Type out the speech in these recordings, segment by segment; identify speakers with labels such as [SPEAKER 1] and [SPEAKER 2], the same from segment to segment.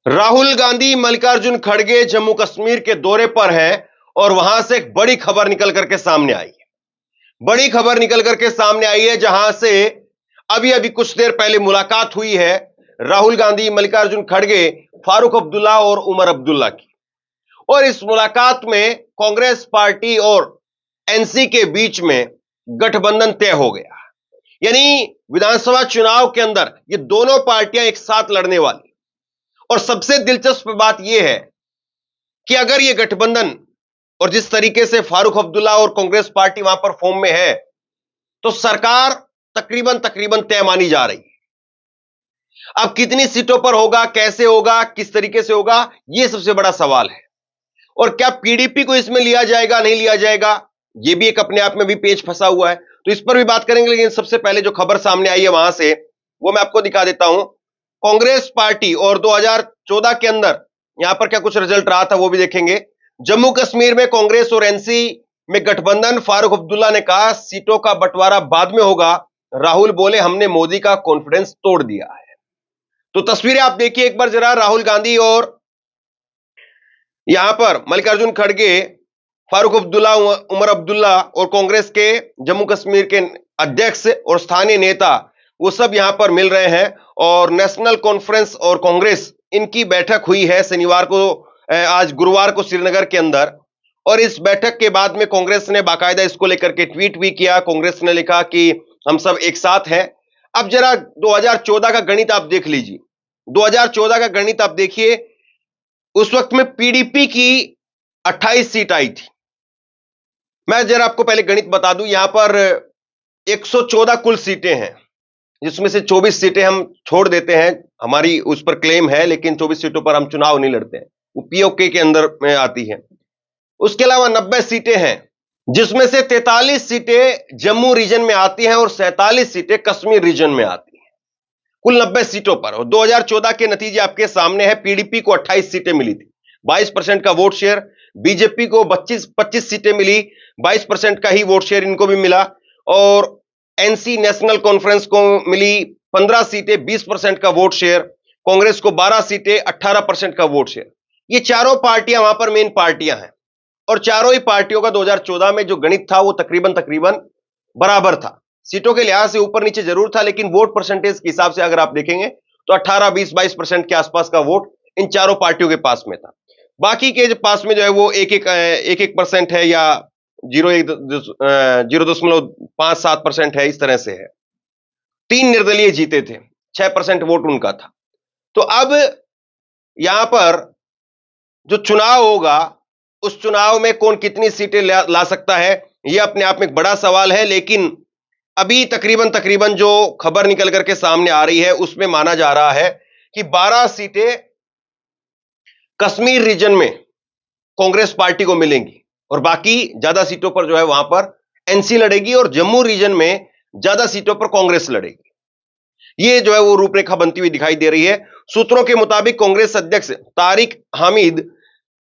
[SPEAKER 1] राहुल गांधी मल्लिकार्जुन खड़गे जम्मू कश्मीर के दौरे पर हैं और वहां से एक बड़ी खबर निकल करके सामने आई है। बड़ी खबर निकल करके सामने आई है जहां से अभी अभी कुछ देर पहले मुलाकात हुई है राहुल गांधी, मल्लिकार्जुन खड़गे, फारूक अब्दुल्ला और उमर अब्दुल्ला की। और इस मुलाकात में कांग्रेस पार्टी और एनसी के बीच में गठबंधन तय हो गया। यानी विधानसभा चुनाव के अंदर ये दोनों पार्टियां एक साथ लड़ने वाली। और सबसे दिलचस्प बात यह है कि अगर यह गठबंधन और जिस तरीके से फारूक अब्दुल्ला और कांग्रेस पार्टी वहां पर फॉर्म में है, तो सरकार तकरीबन तकरीबन तय मानी जा रही है। अब कितनी सीटों पर होगा, कैसे होगा, किस तरीके से होगा, यह सबसे बड़ा सवाल है। और क्या पीडीपी को इसमें लिया जाएगा, नहीं लिया जाएगा, यह भी एक अपने आप में भी पेच फंसा हुआ है। तो इस पर भी बात करेंगे, लेकिन सबसे पहले जो खबर सामने आई है वहां से वो मैं आपको दिखा देता हूं। कांग्रेस पार्टी और 2014 के अंदर यहां पर क्या कुछ रिजल्ट रहा था वो भी देखेंगे। जम्मू कश्मीर में कांग्रेस और एनसी में गठबंधन। फारूक अब्दुल्ला ने कहा सीटों का बंटवारा बाद में होगा। राहुल बोले हमने मोदी का कॉन्फिडेंस तोड़ दिया है। तो तस्वीरें आप देखिए एक बार जरा। राहुल गांधी और यहां पर मल्लिकार्जुन खड़गे, फारूक अब्दुल्ला, उमर अब्दुल्ला और कांग्रेस के जम्मू कश्मीर के अध्यक्ष और स्थानीय नेता वो सब यहां पर मिल रहे हैं। और नेशनल कॉन्फ्रेंस और कांग्रेस इनकी बैठक हुई है शनिवार को, आज गुरुवार को श्रीनगर के अंदर। और इस बैठक के बाद में कांग्रेस ने बाकायदा इसको लेकर के ट्वीट भी किया। कांग्रेस ने लिखा कि हम सब एक साथ हैं। अब जरा 2014 का गणित आप देख लीजिए। 2014 का गणित आप देखिए। उस वक्त में पीडीपी की 28 सीट आई थी। मैं जरा आपको पहले गणित बता दूं। यहां पर 114 कुल सीटें हैं, जिसमें से 24 सीटें हम छोड़ देते हैं, हमारी उस पर क्लेम है, लेकिन 24 सीटों पर हम चुनाव नहीं लड़ते हैं, वो पीओके के अंदर में आती है। उसके अलावा 90 सीटें हैं, जिसमें से 43 सीटें जम्मू रीजन में आती हैं और 47 सीटें कश्मीर रीजन में आती हैं, कुल 90 सीटों पर। और 2014 के नतीजे आपके सामने हैं। पीडीपी को 28 सीटें मिली थी, 22% का वोट शेयर। बीजेपी को 25 सीटें मिली, 22% का ही वोट शेयर इनको भी मिला। और एनसी नेशनल कॉन्फ्रेंस को मिली 15 सीटें, 20% का वोट शेयर। कांग्रेस को 12 सीटें, 18% का वोट शेयर। ये चारों पार्टियां वहां पर मेन पार्टियां हैं। और चारों ही पार्टियों का 2014 में जो गणित था वो तकरीबन तकरीबन बराबर था। सीटों के लिहाज से ऊपर नीचे जरूर था, लेकिन वोट परसेंटेज के हिसाब से अगर आप देखेंगे तो 18, 20, 22% के आसपास का वोट इन चारों पार्टियों के पास में था। बाकी के जो पास में जो है वो एक परसेंट है या 0.57% है, इस तरह से है। 3 निर्दलीय जीते थे, 6% वोट उनका था। तो अब यहां पर जो चुनाव होगा, उस चुनाव में कौन कितनी सीटें ला सकता है, यह अपने आप में एक बड़ा सवाल है। लेकिन अभी तकरीबन तकरीबन जो खबर निकल करके सामने आ रही है उसमें माना जा रहा है कि 12 सीटें कश्मीर रीजन में कांग्रेस पार्टी को मिलेंगी और बाकी ज्यादा सीटों पर जो है वहां पर एनसी लड़ेगी और जम्मू रीजन में ज्यादा सीटों पर कांग्रेस लड़ेगी। ये जो है वो रूपरेखा बनती हुई दिखाई दे रही है। सूत्रों के मुताबिक कांग्रेस अध्यक्ष तारिक हामिद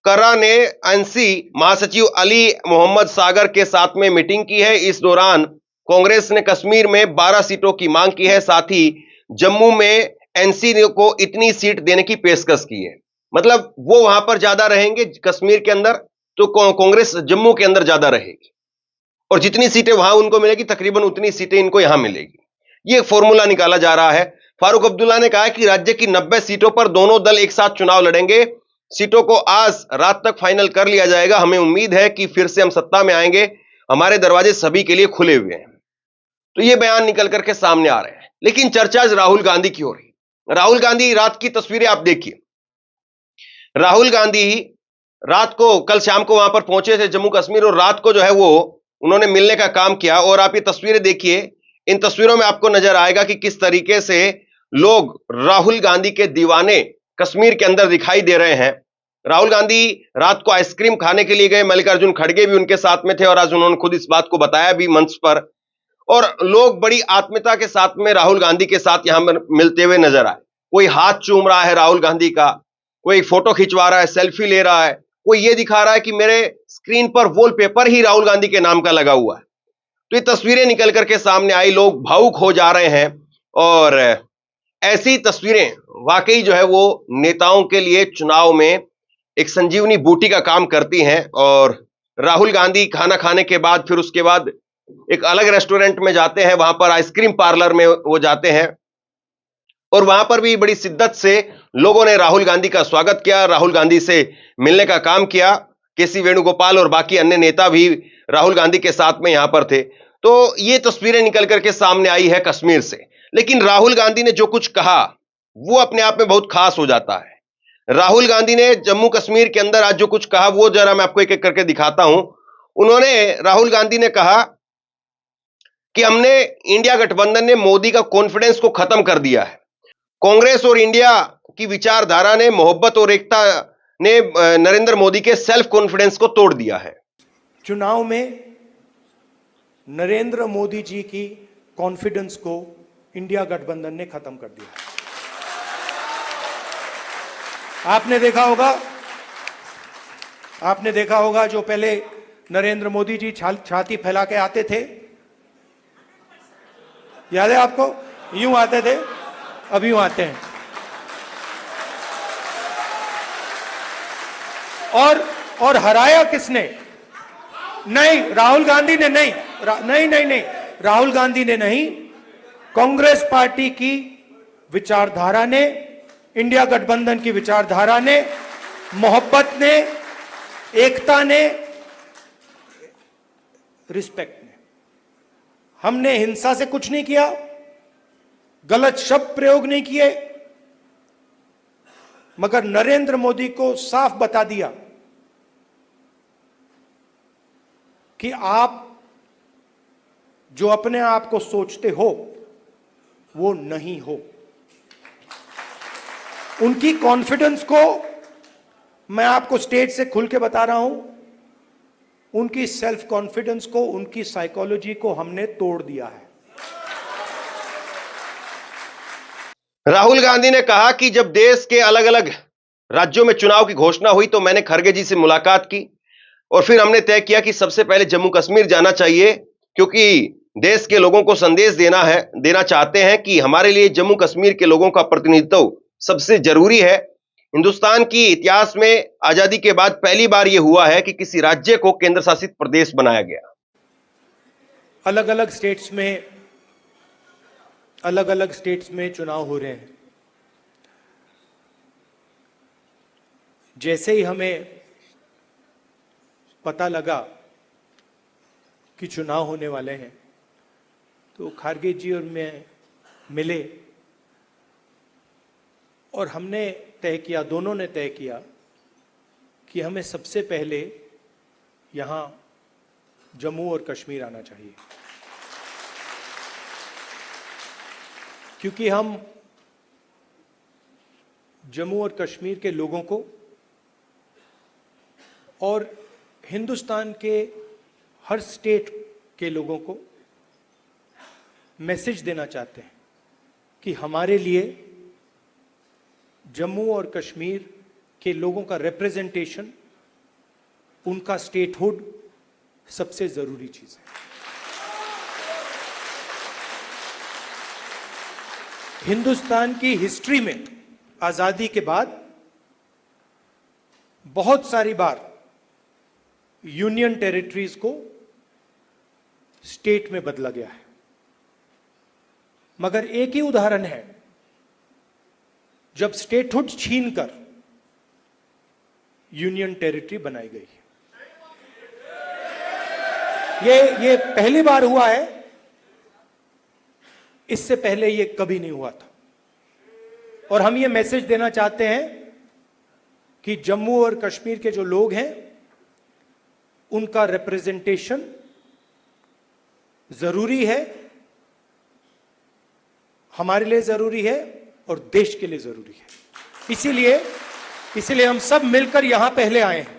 [SPEAKER 1] कर्रा ने एनसी महासचिव अली मोहम्मद सागर के साथ में मीटिंग की है। इस दौरान कांग्रेस ने कश्मीर में 12 सीटों की मांग की है, साथ ही जम्मू में एनसी को इतनी सीट देने की पेशकश की है। मतलब वो वहां पर ज्यादा रहेंगे कश्मीर के अंदर, तो कांग्रेस जम्मू के अंदर ज्यादा रहेगी और जितनी सीटें वहां उनको मिलेगी तकरीबन उतनी सीटें इनको यहां मिलेगी। ये फॉर्मूला निकाला जा रहा है। फारूक अब्दुल्ला ने कहा कि राज्य की 90 सीटों पर दोनों दल एक साथ चुनाव लड़ेंगे। सीटों को आज रात तक फाइनल कर लिया जाएगा। हमें उम्मीद है कि फिर से हम सत्ता में आएंगे, हमारे दरवाजे सभी के लिए खुले हुए हैं। तो ये बयान निकल करके सामने आ रहे हैं। लेकिन चर्चा राहुल गांधी की हो रही। राहुल गांधी रात की तस्वीरें आप देखिए। राहुल गांधी रात को, कल शाम को वहां पर पहुंचे थे जम्मू कश्मीर, और रात को जो है वो उन्होंने मिलने का काम किया। और आप ये तस्वीरें देखिए। इन तस्वीरों में आपको नजर आएगा कि किस तरीके से लोग राहुल गांधी के दीवाने कश्मीर के अंदर दिखाई दे रहे हैं। राहुल गांधी रात को आइसक्रीम खाने के लिए गए, मल्लिकार्जुन खड़गे भी उनके साथ में थे और आज उन्होंने खुद इस बात को बताया भी मंच पर। और लोग बड़ी आत्मीयता के साथ में राहुल गांधी के साथ यहां पर मिलते हुए नजर आए। कोई हाथ चूम रहा है राहुल गांधी का, कोई फोटो खिंचवा रहा है, सेल्फी ले रहा है, कोई ये दिखा रहा है कि मेरे स्क्रीन पर वॉलपेपर ही राहुल गांधी के नाम का लगा हुआ है। तो ये तस्वीरें निकल करके सामने आई, लोग भावुक हो जा रहे हैं। और ऐसी तस्वीरें वाकई जो है वो नेताओं के लिए चुनाव में एक संजीवनी बूटी का काम करती हैं। और राहुल गांधी खाना खाने के बाद फिर उसके बाद एक अलग रेस्टोरेंट में जाते हैं, वहां पर आइसक्रीम पार्लर में वो जाते हैं और वहां पर भी बड़ी शिद्दत से लोगों ने राहुल गांधी का स्वागत किया, राहुल गांधी से मिलने का काम किया। केसी वेणुगोपाल और बाकी अन्य नेता भी राहुल गांधी के साथ में यहां पर थे। तो ये तस्वीरें निकल करके सामने आई है कश्मीर से। लेकिन राहुल गांधी ने जो कुछ कहा वो अपने आप में बहुत खास हो जाता है। राहुल गांधी ने जम्मू कश्मीर के अंदर आज जो कुछ कहा वो जरा मैं आपको एक एक करके दिखाता हूं। उन्होंने राहुल गांधी ने कहा कि हमने इंडिया गठबंधन ने मोदी का कॉन्फिडेंस को खत्म कर दिया है। कांग्रेस और इंडिया की विचारधारा ने मोहब्बत और एकता ने नरेंद्र मोदी के सेल्फ कॉन्फिडेंस को तोड़ दिया है।
[SPEAKER 2] चुनाव में नरेंद्र मोदी जी की कॉन्फिडेंस को इंडिया गठबंधन ने खत्म कर दिया। आपने देखा होगा जो पहले नरेंद्र मोदी जी छाती फैला के आते थे, याद है आपको? यूं आते थे, अब यूं आते हैं। और हराया किसने? नहीं, राहुल गांधी ने नहीं, नहीं, राहुल गांधी ने नहीं, कांग्रेस पार्टी की विचारधारा ने, इंडिया गठबंधन की विचारधारा ने, मोहब्बत ने, एकता ने, रिस्पेक्ट ने। हमने हिंसा से कुछ नहीं किया, गलत शब्द प्रयोग नहीं किए, मगर नरेंद्र मोदी को साफ बता दिया कि आप जो अपने आप को सोचते हो वो नहीं हो। उनकी कॉन्फिडेंस को मैं आपको स्टेज से खुल के बता रहा हूं, उनकी सेल्फ कॉन्फिडेंस को, उनकी साइकोलॉजी को हमने तोड़ दिया है।
[SPEAKER 1] राहुल गांधी ने कहा कि जब देश के अलग अलग राज्यों में चुनाव की घोषणा हुई तो मैंने खड़गे जी से मुलाकात की और फिर हमने तय किया कि सबसे पहले जम्मू कश्मीर जाना चाहिए, क्योंकि देश के लोगों को संदेश देना चाहते हैं कि हमारे लिए जम्मू कश्मीर के लोगों का प्रतिनिधित्व सबसे जरूरी है। हिंदुस्तान की इतिहास में आजादी के बाद पहली बार यह हुआ है कि किसी राज्य को केंद्र शासित प्रदेश बनाया गया।
[SPEAKER 2] अलग अलग स्टेट्स में चुनाव हो रहे हैं। जैसे ही हमें पता लगा कि चुनाव होने वाले हैं तो खड़गे जी और मैं मिले और हमने तय किया, दोनों ने तय किया कि हमें सबसे पहले यहां जम्मू और कश्मीर आना चाहिए, क्योंकि हम जम्मू और कश्मीर के लोगों को और हिंदुस्तान के हर स्टेट के लोगों को मैसेज देना चाहते हैं कि हमारे लिए जम्मू और कश्मीर के लोगों का रिप्रेजेंटेशन, उनका स्टेटहुड सबसे जरूरी चीज है। हिंदुस्तान की हिस्ट्री में आजादी के बाद बहुत सारी बार यूनियन टेरिटरीज को स्टेट में बदला गया है, मगर एक ही उदाहरण है जब स्टेटहुड छीनकर यूनियन टेरिटरी बनाई गई है। ये पहली बार हुआ है, इससे पहले ये कभी नहीं हुआ था। और हम ये मैसेज देना चाहते हैं कि जम्मू और कश्मीर के जो लोग हैं उनका रिप्रेजेंटेशन जरूरी है, हमारे लिए जरूरी है और देश के लिए जरूरी है। इसीलिए हम सब मिलकर यहां पहले आए हैं।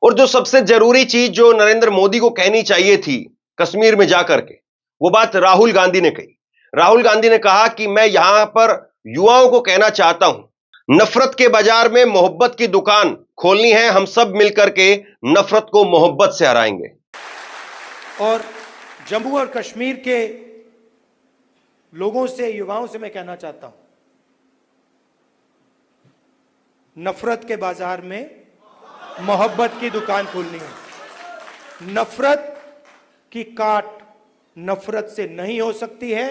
[SPEAKER 1] और जो सबसे जरूरी चीज जो नरेंद्र मोदी को कहनी चाहिए थी कश्मीर में जाकर के, वो बात राहुल गांधी ने कही। राहुल गांधी ने कहा कि मैं यहां पर युवाओं को कहना चाहता हूं, नफरत के बाजार में मोहब्बत की दुकान खोलनी है, हम सब मिलकर के नफरत को मोहब्बत से हराएंगे।
[SPEAKER 2] और जम्मू और कश्मीर के लोगों से, युवाओं से मैं कहना चाहता हूं, नफरत के बाजार में मोहब्बत की दुकान खोलनी है। नफरत की काट नफरत से नहीं हो सकती है,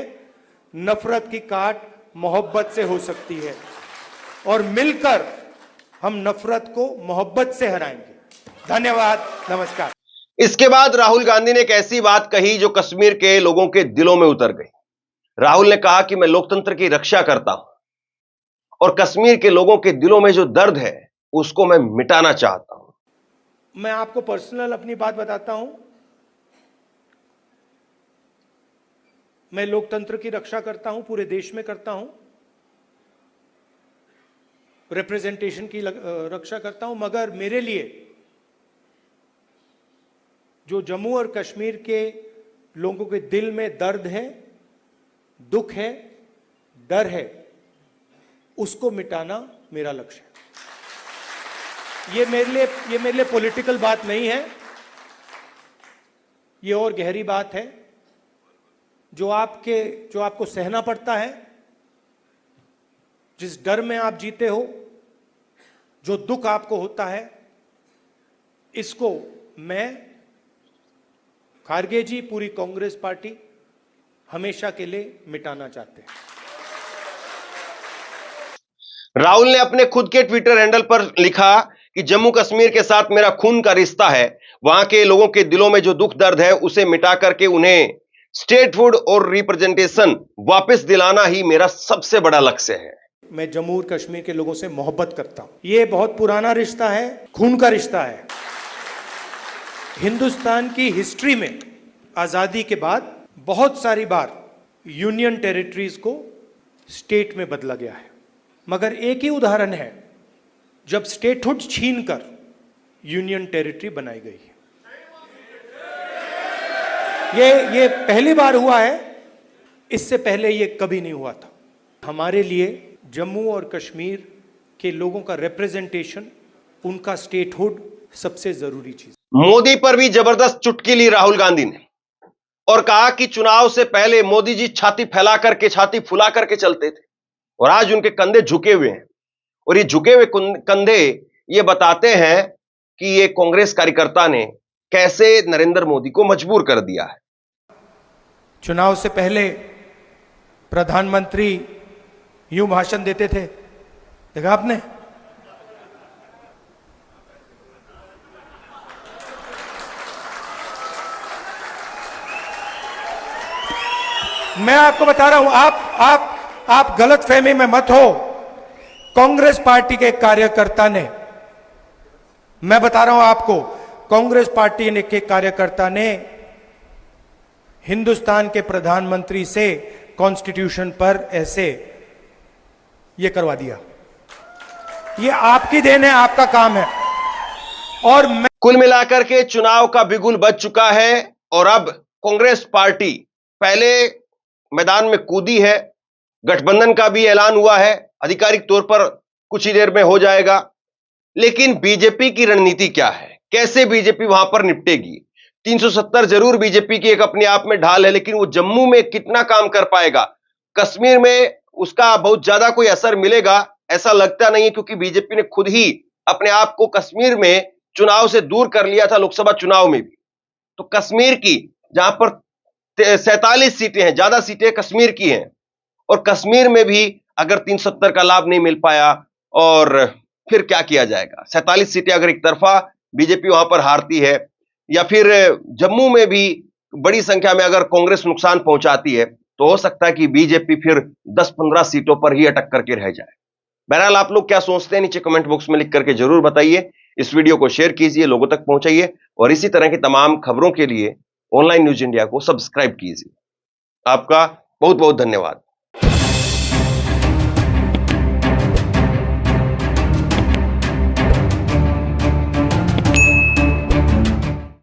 [SPEAKER 2] नफरत की काट मोहब्बत से हो सकती है, और मिलकर हम नफरत को मोहब्बत से हराएंगे। धन्यवाद, नमस्कार।
[SPEAKER 1] इसके बाद राहुल गांधी ने एक ऐसी बात कही जो कश्मीर के लोगों के दिलों में उतर गई। राहुल ने कहा कि मैं लोकतंत्र की रक्षा करता हूं और कश्मीर के लोगों के दिलों में जो दर्द है उसको मैं मिटाना चाहता हूं।
[SPEAKER 2] मैं आपको पर्सनल अपनी बात बताता हूं, मैं लोकतंत्र की रक्षा करता हूं, पूरे देश में करता हूं, रिप्रेजेंटेशन की रक्षा करता हूं, मगर मेरे लिए जो जम्मू और कश्मीर के लोगों के दिल में दर्द है, दुख है, डर है, उसको मिटाना मेरा लक्ष्य है। ये मेरे लिए पॉलिटिकल बात नहीं है, ये और गहरी बात है जो आपको सहना पड़ता है, जिस डर में आप जीते हो, जो दुख आपको होता है, इसको मैं, खारगे जी, पूरी कांग्रेस पार्टी हमेशा के लिए मिटाना चाहते हैं।
[SPEAKER 1] राहुल ने अपने खुद के ट्विटर हैंडल पर लिखा कि जम्मू कश्मीर के साथ मेरा खून का रिश्ता है, वहां के लोगों के दिलों में जो दुख दर्द है उसे मिटा करके उन्हें स्टेटहुड और रिप्रेजेंटेशन वापस दिलाना ही मेरा सबसे बड़ा लक्ष्य है।
[SPEAKER 2] मैं जम्मू और कश्मीर के लोगों से मोहब्बत करता हूं। ये बहुत पुराना रिश्ता है, खून का रिश्ता है। हिंदुस्तान की हिस्ट्री में आजादी के बाद बहुत सारी बार यूनियन टेरिटरीज को स्टेट में बदला गया है, मगर एक ही उदाहरण है जब स्टेटहुड छीनकर यूनियन टेरिटरी बनाई गई है। ये पहली बार हुआ है, इससे पहले ये कभी नहीं हुआ था। हमारे लिए जम्मू और कश्मीर के लोगों का रिप्रेजेंटेशन, उनका स्टेटहुड सबसे जरूरी चीज।
[SPEAKER 1] मोदी पर भी जबरदस्त चुटकी ली राहुल गांधी ने और कहा कि चुनाव से पहले मोदी जी छाती फैला करके, छाती फुला करके चलते थे और आज उनके कंधे झुके हुए हैं, और ये झुके हुए कंधे ये बताते हैं कि ये कांग्रेस कार्यकर्ता ने कैसे नरेंद्र मोदी को मजबूर कर दिया है।
[SPEAKER 2] चुनाव से पहले प्रधानमंत्री यूं भाषण देते थे, देखा आपने? मैं आपको बता रहा हूं, आप गलत फहमी में मत हो। कांग्रेस पार्टी के कार्यकर्ता ने, मैं बता रहा हूं आपको, कांग्रेस पार्टी के कार्यकर्ता ने हिंदुस्तान के प्रधानमंत्री से कॉन्स्टिट्यूशन पर ऐसे ये करवा दिया। ये आपकी देन है, आपका काम है। और
[SPEAKER 1] कुल मिलाकर के चुनाव का बिगुल बज चुका है और अब कांग्रेस पार्टी पहले मैदान में कूदी है। गठबंधन का भी ऐलान हुआ है, आधिकारिक तौर पर कुछ ही देर में हो जाएगा। लेकिन बीजेपी की रणनीति क्या है, कैसे बीजेपी वहां पर निपटेगी? 370 जरूर बीजेपी की एक अपने आप में ढाल है, लेकिन वो जम्मू में कितना काम कर पाएगा, कश्मीर में उसका बहुत ज्यादा कोई असर मिलेगा ऐसा लगता नहीं है, क्योंकि बीजेपी ने खुद ही अपने आप को कश्मीर में चुनाव से दूर कर लिया था, लोकसभा चुनाव में भी। तो कश्मीर की जहां पर 47 सीटें हैं, ज्यादा सीटें कश्मीर की हैं, और कश्मीर में भी अगर 370 का लाभ नहीं मिल पाया और फिर क्या किया जाएगा? 47 सीटें अगर एक तरफा बीजेपी वहां पर हारती है, या फिर जम्मू में भी बड़ी संख्या में अगर कांग्रेस नुकसान पहुंचाती है, तो हो सकता है कि बीजेपी फिर 10-15 सीटों पर ही अटक करके रह जाए। बहरहाल आप लोग क्या सोचते हैं, नीचे कमेंट बॉक्स में लिख करके जरूर बताइए। इस वीडियो को शेयर कीजिए, लोगों तक पहुंचाइए, और इसी तरह की तमाम खबरों के लिए ऑनलाइन न्यूज इंडिया को सब्सक्राइब कीजिए। आपका बहुत बहुत धन्यवाद।